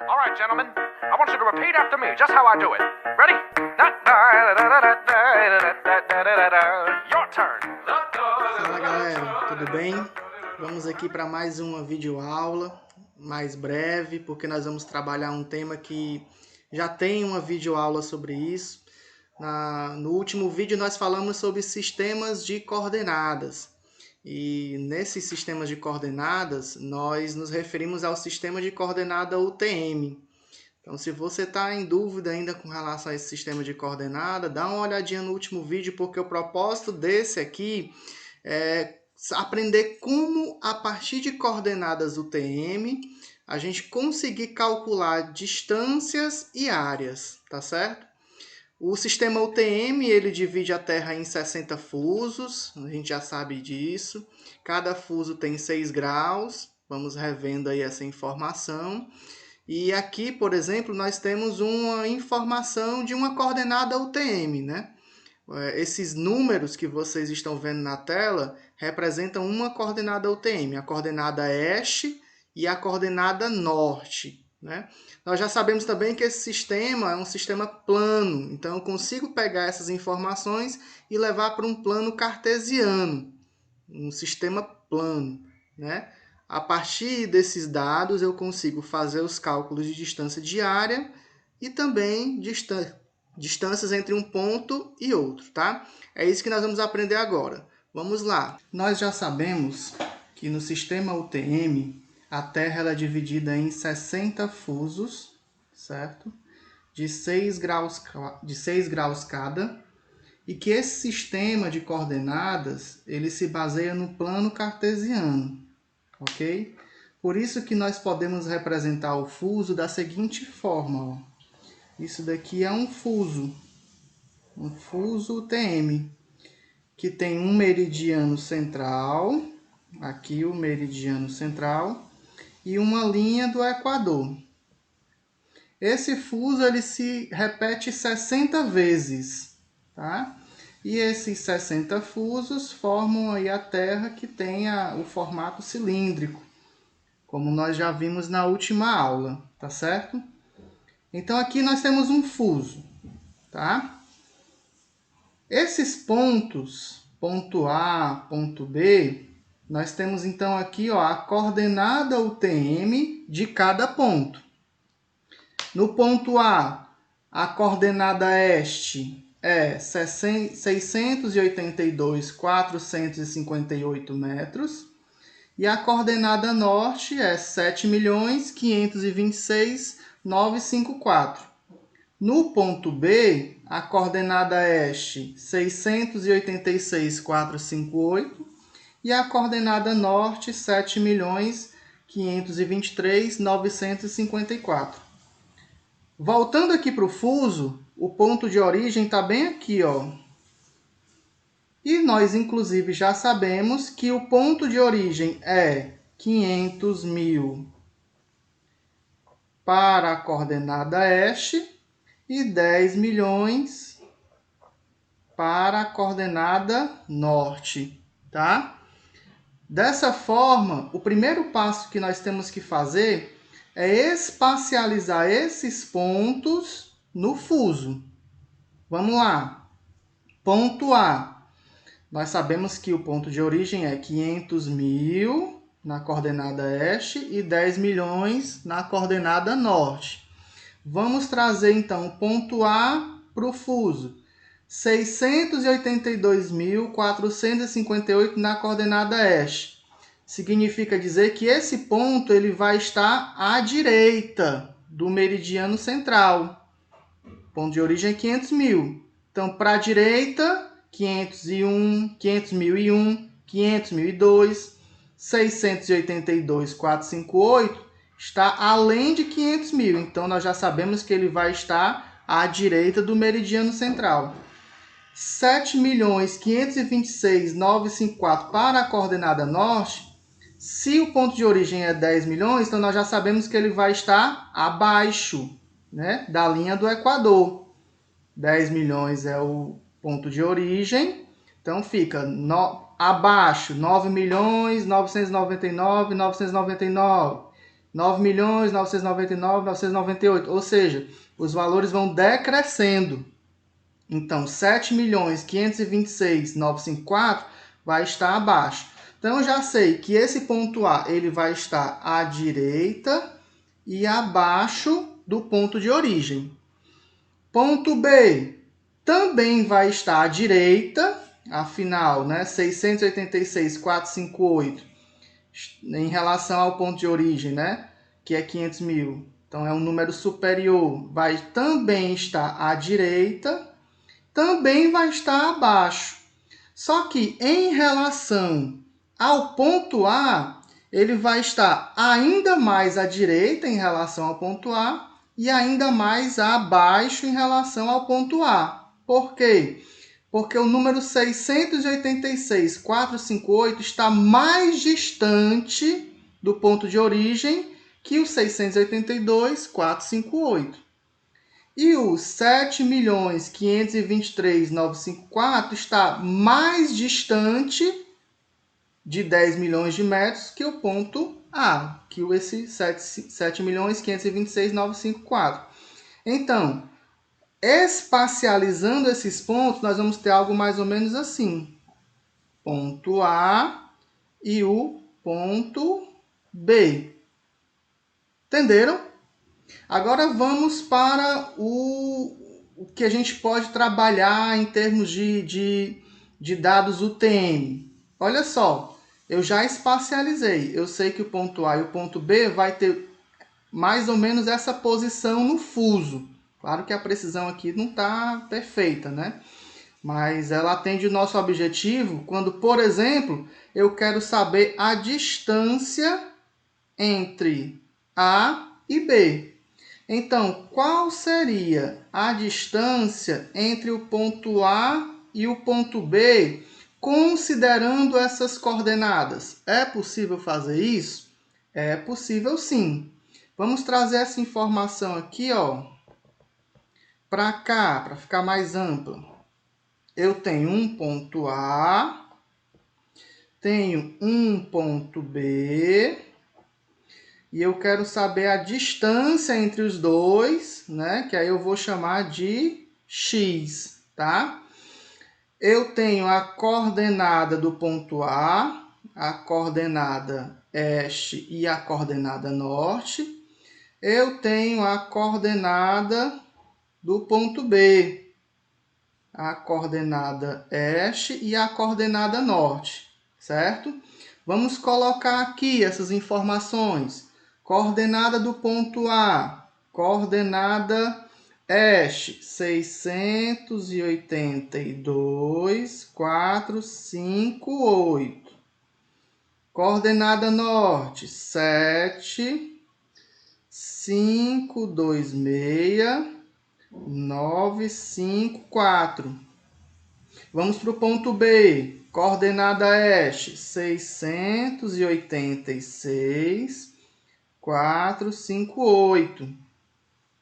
All right, gentlemen, I want you to repeat after me, just how I do it. Ready? Your turn. Fala galera, tudo bem? Vamos aqui para mais uma videoaula, mais breve, porque nós vamos trabalhar um tema que já tem uma videoaula sobre isso. No último vídeo nós falamos sobre sistemas de coordenadas. E nesses sistemas de coordenadas, nós nos referimos ao sistema de coordenada UTM. Então, se você está em dúvida ainda com relação a esse sistema de coordenada, dá uma olhadinha no último vídeo, porque o propósito desse aqui é aprender como, a partir de coordenadas UTM, a gente conseguir calcular distâncias e áreas, tá certo? O sistema UTM, ele divide a Terra em 60 fusos, a gente já sabe disso. Cada fuso tem 6 graus, vamos revendo aí essa informação. E aqui, por exemplo, nós temos uma informação de uma coordenada UTM, né? Esses números que vocês estão vendo na tela representam uma coordenada UTM, a coordenada este e a coordenada norte, né? Nós já sabemos também que esse sistema é um sistema plano, então eu consigo pegar essas informações e levar para um plano cartesiano, um sistema plano, né? A partir desses dados eu consigo fazer os cálculos de distância diária e também distâncias entre um ponto e outro, tá? É isso que nós vamos aprender agora. Vamos lá. Nós já sabemos que no sistema UTM a Terra ela é dividida em 60 fusos, certo? De 6 graus cada, e que esse sistema de coordenadas ele se baseia no plano cartesiano, ok? Por isso que nós podemos representar o fuso da seguinte forma, ó. Isso daqui é um fuso UTM, que tem um meridiano central, aqui o meridiano central, e uma linha do Equador. Esse fuso ele se repete 60 vezes, tá? E esses 60 fusos formam aí a Terra, que tem o formato cilíndrico, como nós já vimos na última aula, tá certo? Então aqui nós temos um fuso, tá? Esses pontos, ponto A, ponto B, nós temos então aqui, ó, a coordenada UTM de cada ponto. No ponto A, a coordenada este é 682.458 metros e a coordenada norte é 7.526.954. No ponto B, a coordenada este 686.458 e a coordenada norte 7.523.954. Voltando aqui para o fuso, o ponto de origem está bem aqui, ó. E nós, inclusive, já sabemos que o ponto de origem é 500.000 para a coordenada este e 10 milhões para a coordenada norte, tá? Dessa forma, o primeiro passo que nós temos que fazer é espacializar esses pontos no fuso. Vamos lá. Ponto A. Nós sabemos que o ponto de origem é 500.000 na coordenada este e 10 milhões na coordenada norte. Vamos trazer, então, o ponto A para o fuso. 682.458 na coordenada este. Significa dizer que esse ponto ele vai estar à direita do meridiano central. Ponto de origem é 500.000. Então, para a direita, 501, 500.001, 500.002, 682.458 está além de 500.000. Então, nós já sabemos que ele vai estar à direita do meridiano central. 7.526.954 para a coordenada norte. Se o ponto de origem é 10 milhões, então nós já sabemos que ele vai estar abaixo, né, da linha do Equador. 10 milhões é o ponto de origem, então fica abaixo 9.999.999. 9.999.998, 998, ou seja, os valores vão decrescendo. Então, 7.526.954 vai estar abaixo. Então, eu já sei que esse ponto A ele vai estar à direita e abaixo do ponto de origem. Ponto B também vai estar à direita, afinal, né, 686.458 em relação ao ponto de origem, né, que é 500 mil. Então, é um número superior, vai também estar à direita, também vai estar abaixo. Só que em relação ao ponto A, ele vai estar ainda mais à direita em relação ao ponto A e ainda mais abaixo em relação ao ponto A. Por quê? Porque o número 686.458 está mais distante do ponto de origem que o 682.458. E o 7.523.954 está mais distante de 10 milhões de metros que o ponto A, que esse 7.526.954. Então, espacializando esses pontos, nós vamos ter algo mais ou menos assim. Ponto A e o ponto B. Entenderam? Agora vamos para o que a gente pode trabalhar em termos de dados UTM. Olha só, eu já espacializei. Eu sei que o ponto A e o ponto B vai ter mais ou menos essa posição no fuso. Claro que a precisão aqui não está perfeita, né? Mas ela atende o nosso objetivo quando, por exemplo, eu quero saber a distância entre A e B. Então, qual seria a distância entre o ponto A e o ponto B, considerando essas coordenadas? É possível fazer isso? É possível sim. Vamos trazer essa informação aqui, ó, para cá, para ficar mais ampla. Eu tenho um ponto A, tenho um ponto B, e eu quero saber a distância entre os dois, né? Que aí eu vou chamar de x, tá? Eu tenho a coordenada do ponto A, a coordenada este e a coordenada norte. Eu tenho a coordenada do ponto B, a coordenada este e a coordenada norte, certo? Vamos colocar aqui essas informações. Coordenada do ponto A, coordenada este, 682.458. Coordenada norte, 7.526.954. Vamos para o ponto B. Coordenada este, 686.458.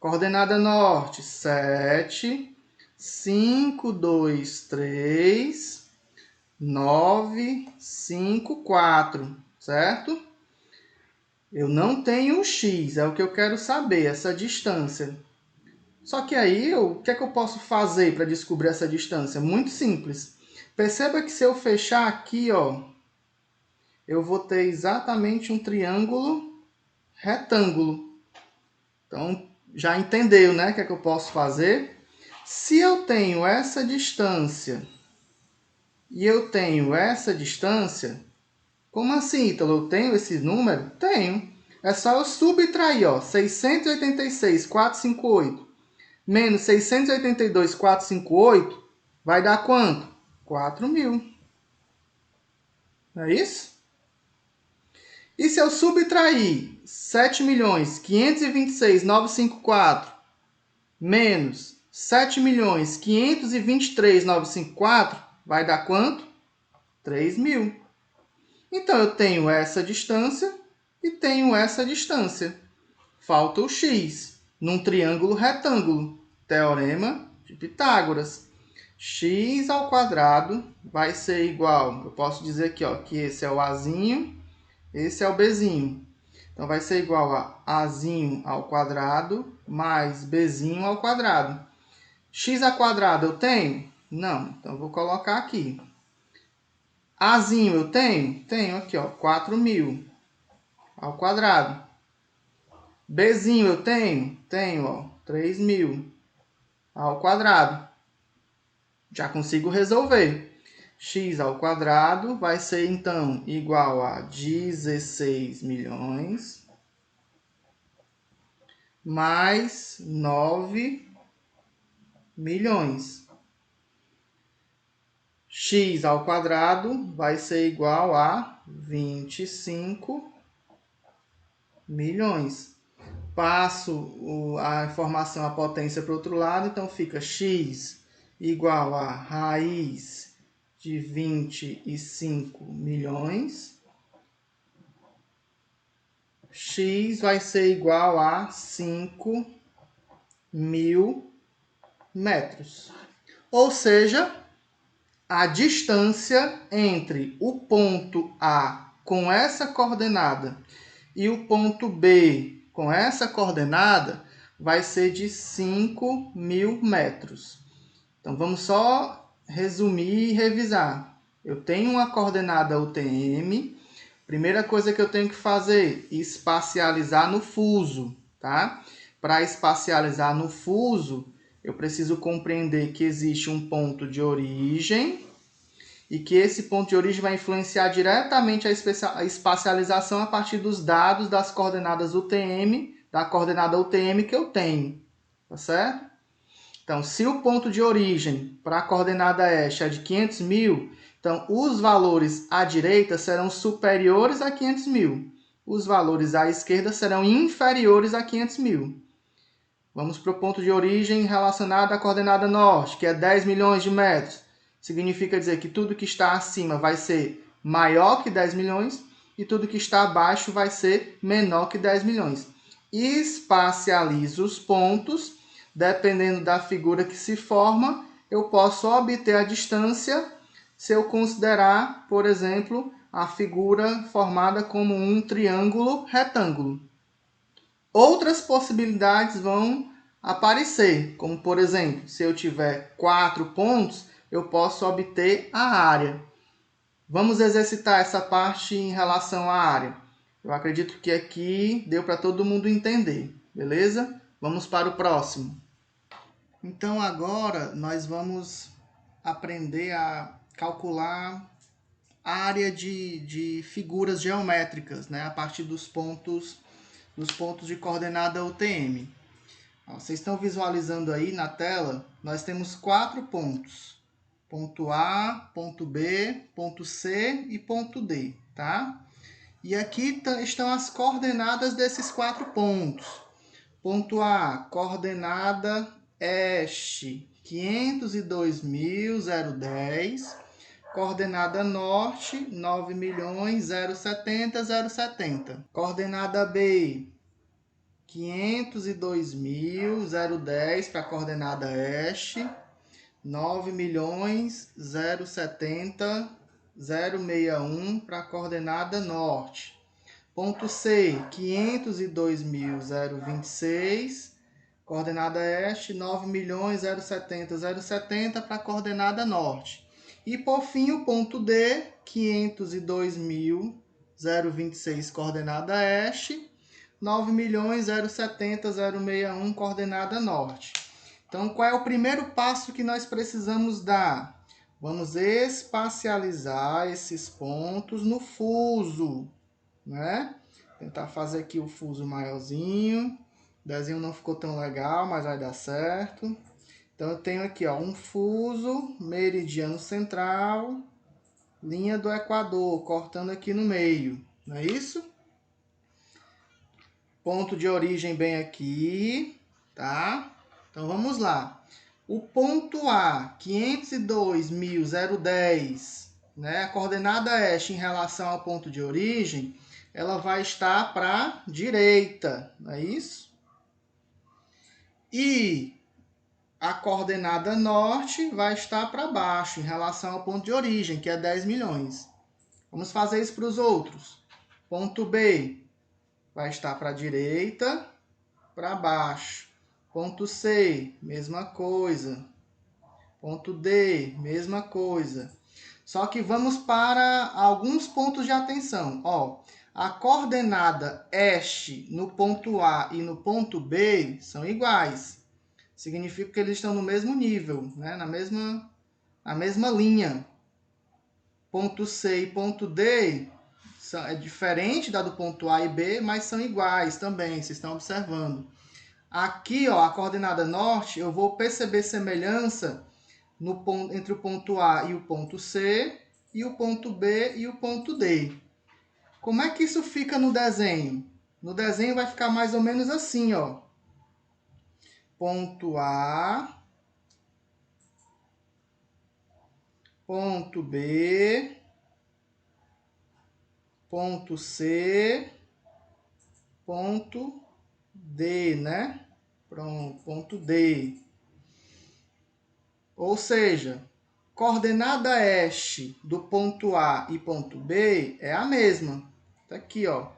Coordenada norte, 7.523.954, certo? Eu não tenho o x, é o que eu quero saber, essa distância. Só que aí, o que é que eu posso fazer para descobrir essa distância? Muito simples. Perceba que se eu fechar aqui, ó, eu vou ter exatamente um triângulo retângulo. Então, já entendeu, né, o que é que eu posso fazer? Se eu tenho essa distância e eu tenho essa distância, como assim, Ítalo? Eu tenho esse número? Tenho. É só eu subtrair, ó, 686.458 menos 682.458 vai dar quanto? 4.000. Não é isso? E se eu subtrair 7.526.954 menos 7.523.954 vai dar quanto? 3.000. Então, eu tenho essa distância e tenho essa distância. Falta o x num triângulo retângulo. Teorema de Pitágoras. X ao quadrado vai ser igual, eu posso dizer aqui, ó, que esse é o Azinho, esse é o Bzinho. Então, vai ser igual a Azinho ao quadrado mais Bzinho ao quadrado. X ao quadrado eu tenho? Não. Então, eu vou colocar aqui. Azinho eu tenho? Tenho aqui, ó, 4.000 ao quadrado. Bzinho eu tenho? Tenho, ó, 3.000 ao quadrado. Já consigo resolver. X ao quadrado vai ser, então, igual a 16 milhões mais 9 milhões. X ao quadrado vai ser igual a 25 milhões. Passo a informação, a potência para o outro lado, então fica x igual a raiz de 25 milhões. X vai ser igual a 5.000 metros. Ou seja, a distância entre o ponto A com essa coordenada e o ponto B com essa coordenada vai ser de 5.000 metros. Então, vamos só resumir e revisar. Eu tenho uma coordenada UTM. Primeira coisa que eu tenho que fazer, espacializar no fuso, tá? Para espacializar no fuso, eu preciso compreender que existe um ponto de origem e que esse ponto de origem vai influenciar diretamente a espacialização a partir dos dados das coordenadas UTM, da coordenada UTM que eu tenho, tá certo? Então, se o ponto de origem para a coordenada este é de 500.000, então os valores à direita serão superiores a 500.000. Os valores à esquerda serão inferiores a 500.000. Vamos para o ponto de origem relacionado à coordenada norte, que é 10 milhões de metros. Significa dizer que tudo que está acima vai ser maior que 10 milhões e tudo que está abaixo vai ser menor que 10 milhões. Espacializo os pontos, dependendo da figura que se forma, eu posso obter a distância se eu considerar, por exemplo, a figura formada como um triângulo retângulo. Outras possibilidades vão aparecer, como por exemplo, se eu tiver 4 pontos, eu posso obter a área. Vamos exercitar essa parte em relação à área. Eu acredito que aqui deu para todo mundo entender, beleza? Vamos para o próximo. Então agora nós vamos aprender a calcular a área de figuras geométricas, né? A partir dos pontos de coordenada UTM. Vocês estão visualizando aí na tela, nós temos 4 pontos. Ponto A, ponto B, ponto C e ponto D, tá? E aqui estão as coordenadas desses 4 pontos. Ponto A, coordenada este, 502.010. Coordenada norte, 9.070.070. Coordenada B, 502.010 para a coordenada este, 9.070.061 para a coordenada norte. Ponto C, 502.026, coordenada este, 9.070.070 para a coordenada norte. E por fim o ponto D, 502.026, coordenada este, 9.070.061, coordenada norte. Então, qual é o primeiro passo que nós precisamos dar? Vamos espacializar esses pontos no fuso, né? Tentar fazer aqui o fuso maiorzinho. O desenho não ficou tão legal, mas vai dar certo. Então, eu tenho aqui, ó, um fuso, meridiano central, linha do Equador, cortando aqui no meio, não é isso? Ponto de origem bem aqui, tá? Então, vamos lá. O ponto A, 502.010, né? A coordenada este em relação ao ponto de origem, ela vai estar para a direita, não é isso? E a coordenada norte vai estar para baixo, em relação ao ponto de origem, que é 10 milhões. Vamos fazer isso para os outros. Ponto B, vai estar para a direita, para baixo. Ponto C, mesma coisa. Ponto D, mesma coisa. Só que vamos para alguns pontos de atenção. Ó, a coordenada este no ponto A e no ponto B são iguais. Significa que eles estão no mesmo nível, né? na mesma linha. Ponto C e ponto D é diferente da do ponto A e B, mas são iguais também, vocês estão observando. Aqui, ó, a coordenada norte, eu vou perceber semelhança no ponto, entre o ponto A e o ponto C, e o ponto B e o ponto D. Como é que isso fica no desenho? No desenho vai ficar mais ou menos assim, ó. Ponto A, ponto B, ponto C, ponto D, né? Pronto, ponto D. Ou seja, coordenada este do ponto A e ponto B é a mesma. Tá aqui, ó.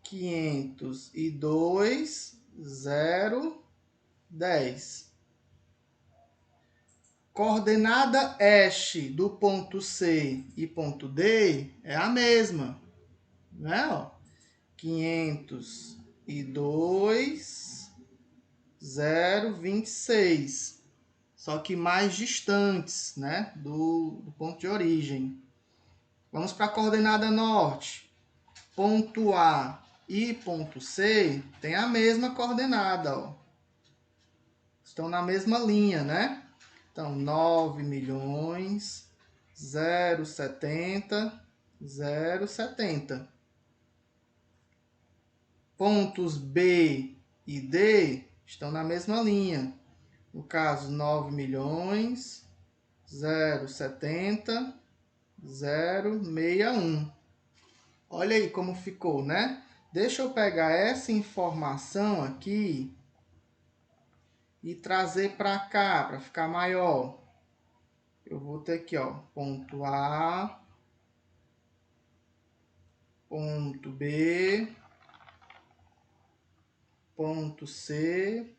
502, 0, 10. Coordenada este do ponto C e ponto D é a mesma, né? Ó, 502, 0, 26. Só que mais distantes, né? Do ponto de origem. Vamos para a coordenada norte. Ponto A e ponto C tem a mesma coordenada, ó. Estão na mesma linha, né? Então, 9 milhões, 0,70, 0,70. Pontos B e D estão na mesma linha. No caso, 9 milhões, 0,70, 0,61. Olha aí como ficou, né? Deixa eu pegar essa informação aqui e trazer para cá, para ficar maior. Eu vou ter aqui, ó, ponto A, ponto B, ponto C,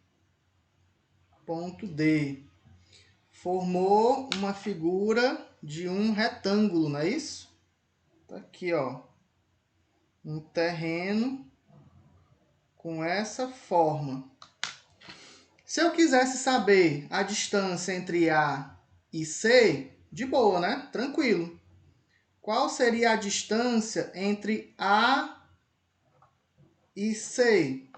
ponto D. Formou uma figura de um retângulo, não é isso? Tá aqui, ó, um terreno com essa forma. Se eu quisesse saber a distância entre A e C, de boa, né? Tranquilo. Qual seria a distância entre A e C?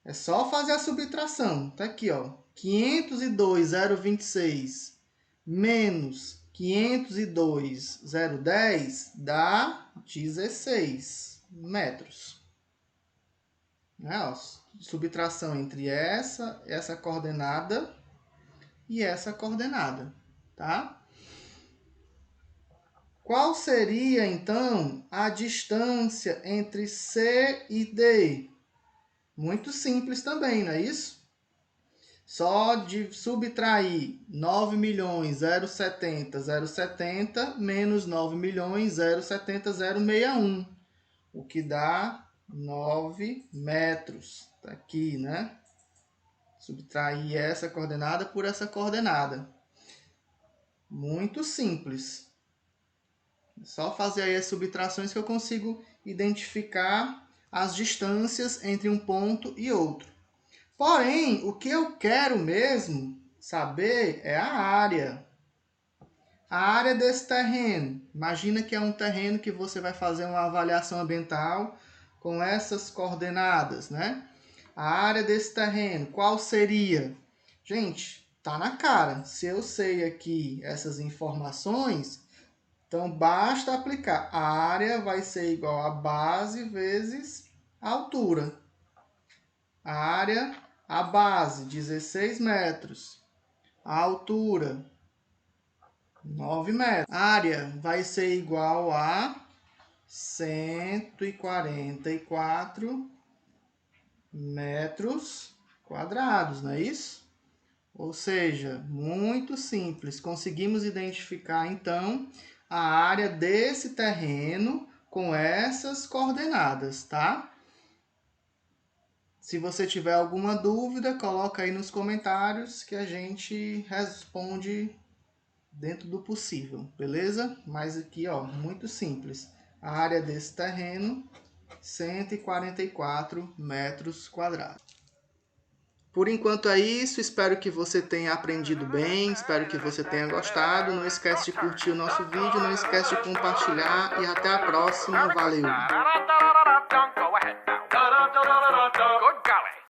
É só fazer a subtração. Tá aqui, ó. 502,026 menos 502,010 dá 16 metros. Né? Ó, subtração entre essa coordenada e essa coordenada, tá? Qual seria, então, a distância entre C e D? Muito simples também, não é isso? Só de subtrair 9.070.070 menos 9.070.061, o que dá 9 metros. Tá aqui, né? Subtrair essa coordenada por essa coordenada. Muito simples. Só fazer aí as subtrações que eu consigo identificar as distâncias entre um ponto e outro. Porém, o que eu quero mesmo saber é a área. A área desse terreno. Imagina que é um terreno que você vai fazer uma avaliação ambiental com essas coordenadas, né? A área desse terreno, qual seria? Gente, tá na cara. Se eu sei aqui essas informações, então basta aplicar. A área vai ser igual a base vezes a altura. A área, a base, 16 metros. A altura, 9 metros. A área vai ser igual a 144 metros quadrados, não é isso? Ou seja, muito simples. Conseguimos identificar, então, a área desse terreno com essas coordenadas, tá? Se você tiver alguma dúvida, coloca aí nos comentários que a gente responde dentro do possível, beleza? Mas aqui, ó, muito simples. A área desse terreno, 144 metros quadrados. Por enquanto é isso, espero que você tenha aprendido bem, espero que você tenha gostado. Não esquece de curtir o nosso vídeo, não esquece de compartilhar e até a próxima. Valeu! Go ahead now. Good